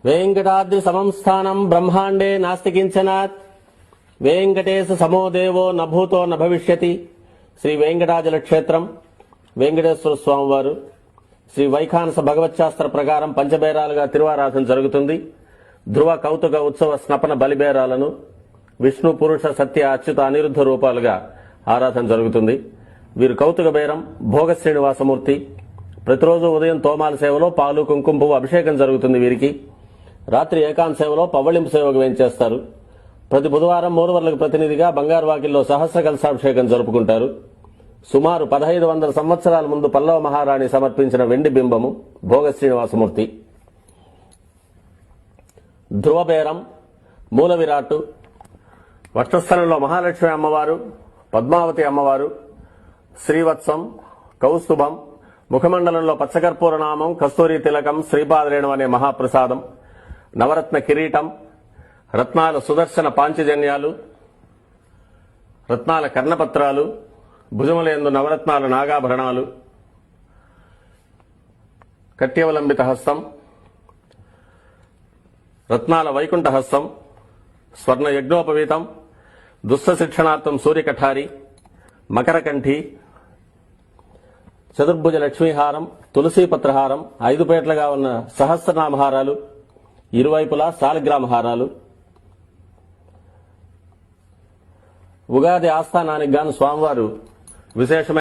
वेंकटाद्रि समं स्थानं ब्रह्मांडे नास्ति किंचनात् वेंकटेश समो देवो न भूतो न भविष्यति श्री वेंकटाचल क्षेत्रम వెంకటేశ్వర స్వామి వారు శ్రీ వైఖానస భగవచ్శాస్త్ర ప్రకారం పంచబేరాలుగా తిరువారాధన జరుగుతుంది. ధ్రువ కౌతుక ఉత్సవ స్నపన బలిబేరాలను విష్ణు పురుష సత్య అచ్యుత అనిరుద్ధ రూపాలుగా ఆరాధన జరుగుతుంది. వీరు కౌతుక బేరం భోగ శ్రీనివాసమూర్తి. ప్రతిరోజు ఉదయం తోమాల సేవలో పాలు కుంకుమ పువ్వు అభిషేకం జరుగుతుంది. వీరికి రాత్రి ఏకాంత సేవలో పవ్వళింపు సేవకు వేయించేస్తారు. ప్రతి బుధవారం మూడువర్లకు ప్రతినిధిగా బంగారు వాకిల్లో సహస్ర కలశాభిషేకం జరుపుకుంటారు. సుమారు 1500 సంవత్సరాల ముందు పల్లవ మహారాణి సమర్పించిన వెండి బింబము భోగ శ్రీనివాసమూర్తి. ధ్రువబేరం మూల విరాట్టు వక్షస్థలంలో మహాలక్ష్మి అమ్మవారు, పద్మావతి అమ్మవారు, శ్రీవత్సం, కౌస్తుభం, ముఖమండలంలో పచ్చకర్పూర నామం, కస్తూరి తిలకం, శ్రీపాదరేణం అనే మహాప్రసాదం, నవరత్న కిరీటం, రత్నాల సుదర్శన పాంచజన్యాలు, రత్నాల కర్ణపత్రాలు, భుజములందు నవరత్నాల నాగాభరణాలు, కట్యవలంబిత హస్తం, రత్నాల వైకుంఠ హస్తం, స్వర్ణ యజ్ఞోపవీతం, దుష్ట శిక్షణార్థం సూర్యకఠారి, మకరకంఠి, చతుర్భుజ లక్ష్మీహారం, తులసీపత్రహారం, 5 పేట్లుగా ఉన్న సహస్రనామహారాలు, ఇరువైపులా శాలిగ్రామహారాలు. ఉగాది ఆస్థానానికి గాను స్వామివారు విశేషమైన